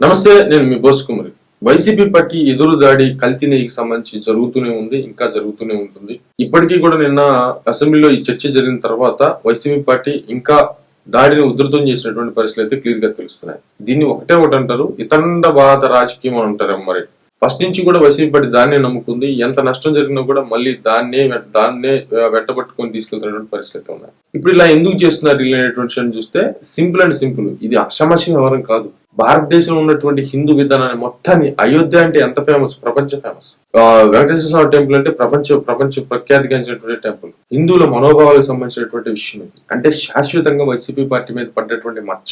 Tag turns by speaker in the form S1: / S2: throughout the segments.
S1: నమస్తే, నేను మీ బోస్ కుమారి. YCP party ఎదురు దాడి కల్తీ నెయ్యికి సంబంధించి జరుగుతూనే ఉంది, ఇంకా జరుగుతూనే ఉంటుంది. ఇప్పటికీ కూడా నిన్న అసెంబ్లీలో ఈ చర్చ జరిగిన తర్వాత వైసీపీ పార్టీ ఇంకా దాడిని ఉధృతం చేసినటువంటి పరిస్థితులు అయితే క్లియర్ గా తెలుస్తున్నాయి. దీన్ని ఒకటి అంటారు, ఇతండవాద రాజకీయం అని అంటారు. మరి ఫస్ట్ నుంచి కూడా వైసీపీ పార్టీ దాన్నే నమ్ముకుంది. ఎంత నష్టం జరిగినా కూడా మళ్ళీ దాన్నే వెంటబట్టుకొని తీసుకెళ్తున్నటువంటి పరిస్థితులు ఉన్నాయి. ఇప్పుడు ఇలా ఎందుకు చేస్తున్నారు అనేటువంటి చూస్తే సింపుల్ అండ్ సింపుల్, ఇది అక్షమాషి వ్యవహారం కాదు. భారతదేశంలో ఉన్నటువంటి హిందూ విధానాన్ని మొత్తాన్ని, అయోధ్య అంటే ఎంత ఫేమస్, ప్రపంచ ఫేమస్. వెంకటేశ్వర స్వామి టెంపుల్ అంటే ప్రపంచ ప్రఖ్యాతిగాంచినటువంటి టెంపుల్. హిందువుల మనోభావాలకు సంబంధించినటువంటి విషయం ఇది. అంటే శాశ్వతంగా వైసీపీ పార్టీ మీద పడ్డటువంటి మచ్చ,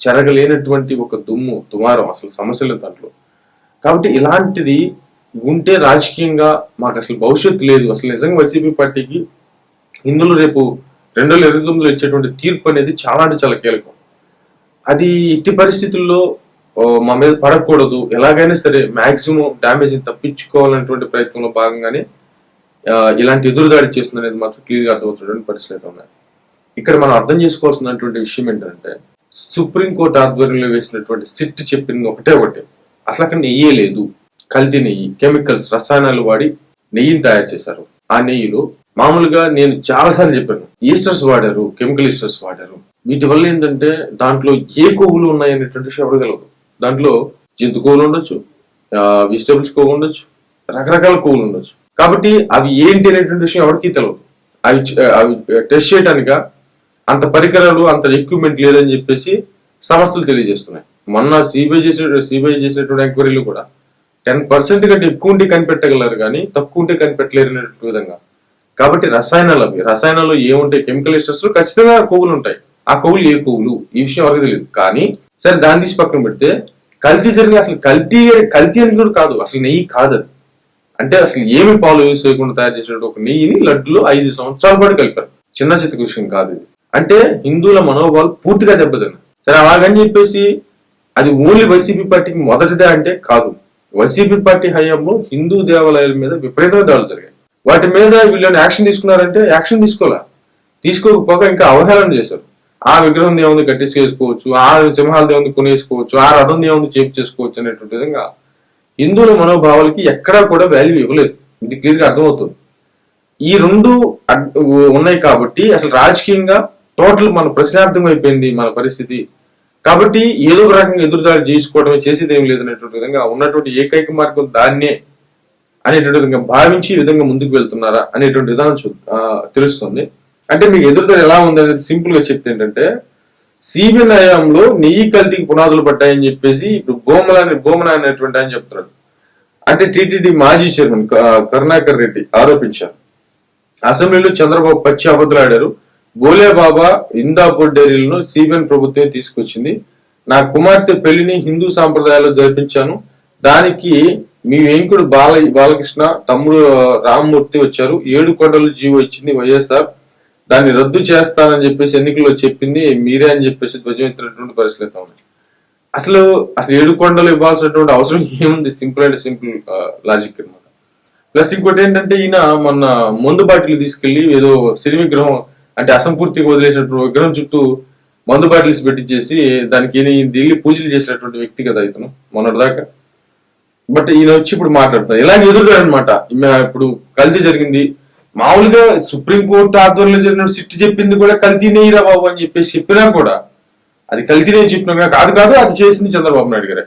S1: చెరగలేనటువంటి ఒక దుమారం, అసలు సమస్యలు దాంట్లో. కాబట్టి ఇలాంటిది ఉంటే రాజకీయంగా మాకు అసలు భవిష్యత్తు లేదు. అసలు నిజంగా వైసీపీ పార్టీకి హిందువులు రేపు 2029 ఇచ్చేటువంటి తీర్పు అనేది చాలా అంటే చాలా కీలకం. అది ఇట్టి పరిస్థితుల్లో మా మీద పడకూడదు, ఎలాగైనా సరే మాక్సిమం డ్యామేజ్ తప్పించుకోవాలనేటువంటి ప్రయత్నంలో భాగంగానే ఇలాంటి ఎదురుదాడి చేస్తుంది అనేది మాత్రం క్లియర్ గా అర్థమవుతున్నటువంటి పరిస్థితులు ఉన్నాయి. ఇక్కడ మనం అర్థం చేసుకోవాల్సినటువంటి విషయం ఏంటంటే, సుప్రీంకోర్టు ఆధ్వర్యంలో వేసినటువంటి సిట్ చెప్పింది ఒకటే, అసలు అక్కడ నెయ్యే లేదు, కల్తీ నెయ్యి, కెమికల్స్, రసాయనాలు వాడి నెయ్యిని తయారు చేశారు. ఆ నెయ్యిలో మామూలుగా నేను చాలాసార్లు చెప్పాను, ఈస్టర్స్ వాడారు, కెమికల్ ఈస్టర్స్ వాడారు. వీటి వల్ల ఏంటంటే దాంట్లో ఏ కొవ్వులు ఉన్నాయి అనేటువంటి విషయం ఎవరు తెలియదు. దాంట్లో జంతు కొవ్వులు ఉండొచ్చు, వెజిటబుల్స్ కొవ్వు ఉండొచ్చు, రకరకాల కొవ్వులు ఉండొచ్చు. కాబట్టి అవి ఏంటి అనేటువంటి విషయం ఎవరికి తెలియదు. అవి టెస్ట్ చేయడానిక అంత పరికరాలు, అంత ఎక్విప్మెంట్ లేదని చెప్పేసి సంస్థలు తెలియజేస్తున్నాయి. మొన్న సిబిఐ చేసేటువంటి ఎంక్వైరీలు కూడా 10% కంటే ఎక్కువ ఉంటే కనిపెట్టగలరు కానీ తక్కువ ఉంటే కనిపెట్టలేరు అనేటువంటి విధంగా. కాబట్టి రసాయనాలు ఏముంటాయి, కెమికల్ ఎస్టర్స్ ఖచ్చితంగా కొవ్వులు ఉంటాయి. ఆ కొవ్వులు ఏ కొవ్వులు, ఈ విషయం ఎవరికి తెలియదు. కానీ సరే, దాన్ని తీసి పక్కన పెడితే కల్తీ జరిగిన, అసలు కల్తీ అని కూడా కాదు, అసలు నెయ్యి కాదు అది. అంటే అసలు ఏమి పాలు యూజ్ చేయకుండా తయారు చేసిన ఒక నెయ్యిని లడ్డులో 5 సంవత్సరాల పాటు కలిపారు. చిన్న చిత్త విషయం కాదు ఇది. అంటే హిందువుల మనోభావాలు పూర్తిగా దెబ్బతిన్నాయి. సరే, అలాగని చెప్పేసి అది ఓన్లీ వైసీపీ పార్టీకి మొదటిదే అంటే కాదు. వైసీపీ పార్టీ హయాంలో హిందూ దేవాలయాల మీద విపరీతమైన దాడులు జరిగాయి. వాటి మీద వీళ్ళని యాక్షన్ తీసుకున్నారంటే యాక్షన్ తీసుకోకపోగా ఇంకా అవహేళన చేశారు. ఆ విగ్రహం దేవుంది కట్టించేసుకోవచ్చు, ఆ సింహాల దేవుంది కొనేసుకోవచ్చు, ఆ రథం దేవుంది చేపు చేసుకోవచ్చు అనేటువంటి విధంగా హిందువుల మనోభావాలకి ఎక్కడా కూడా వాల్యూ ఇవ్వలేదు. ఇది క్లియర్ గా అర్థమవుతుంది. ఈ రెండు ఉన్నాయి కాబట్టి అసలు రాజకీయంగా టోటల్ మన ప్రశ్నార్థం అయిపోయింది మన పరిస్థితి. కాబట్టి ఏదో ఒక రకంగా ఎదురుదాడి చేసుకోవడమే, చేసేది ఏం లేదు అనేటువంటి విధంగా ఉన్నటువంటి ఏకైక మార్గం దాన్నే అనేటువంటి విధంగా భావించి ఈ విధంగా ముందుకు వెళ్తున్నారా అనేటువంటి విధానం తెలుస్తుంది. అంటే మీకు ఎదురుదాడి ఎలా ఉంది అనేది సింపుల్ గా చెప్తే ఏంటంటే, సిబిఐ న్యాయంలో నెయ్యి కల్తీకి పునాదులు పడ్డాయని చెప్పేసి ఇప్పుడు గోమల అనేటువంటి ఆయన చెప్తున్నాడు. అంటే టీటీడీ మాజీ చైర్మన్ కరుణాకర్ రెడ్డి ఆరోపించారు. అసెంబ్లీలో చంద్రబాబు పచ్చి అబద్ధాలు ఆడారు. బోలేబాబా ఇందాపూర్ డైరీలను సిబిఐ ప్రభుత్వమే తీసుకొచ్చింది. నా కుమార్తె పెళ్లిని హిందూ సాంప్రదాయాల్లో జరిపించాను. దానికి మీ వెంకుడు బాలకృష్ణ తమ్ముడు రామ్మూర్తి వచ్చారు. 7 కొండలు జీవో ఇచ్చింది వైఎస్ఆర్. దాన్ని రద్దు చేస్తానని చెప్పేసి ఎన్నికల్లో చెప్పింది మీరే అని చెప్పేసి ధ్వజమెత్తినటువంటి పరిస్థితులు ఉన్నాయి. అసలు 7 కొండలు ఇవ్వాల్సినటువంటి అవసరం ఏముంది? సింపుల్ అండ్ సింపుల్ లాజిక్ అనమాట. ప్లస్ ఇంకోటి ఏంటంటే, ఈయన మొన్న మందు బాటిల్ తీసుకెళ్లి ఏదో సిరి విగ్రహం అంటే అసంపూర్తిగా వదిలేసినటువంటి విగ్రహం చుట్టూ మందు బాటిల్స్ పెట్టించేసి దానికి ఢిల్లీ పూజలు చేసినటువంటి వ్యక్తి కదా ఇతను మొన్నటిదాకా. బట్ ఈయన వచ్చి ఇప్పుడు మాట్లాడతారు ఇలాగే ఎదురుగారు అనమాట. ఇప్పుడు కల్తీ జరిగింది, మామూలుగా సుప్రీంకోర్టు ఆధ్వర్యంలో జరిగిన సిట్ చెప్పింది కూడా కల్తీ నెయ్యిరా బాబు అని చెప్పేసి చెప్పినా కూడా అది కల్తీ నెయ్యి చెప్పినా కాదు అది చేసింది చంద్రబాబు నాయుడు గారే.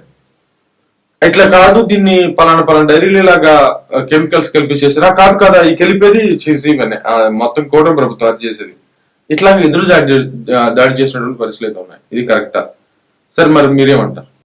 S1: ఇట్లా కాదు, దీన్ని పలానా డైరీలు లాగా కెమికల్స్ కలిపేసేసారా, కాదు ఈ కలిపేది చేసేవనే మొత్తం కూటమి ప్రభుత్వం అది చేసేది. ఇట్లా దాడి చేసినటువంటి పరిస్థితులు అయితే ఉన్నాయి. ఇది కరెక్టా? సరే, మరి మీరేమంటారు?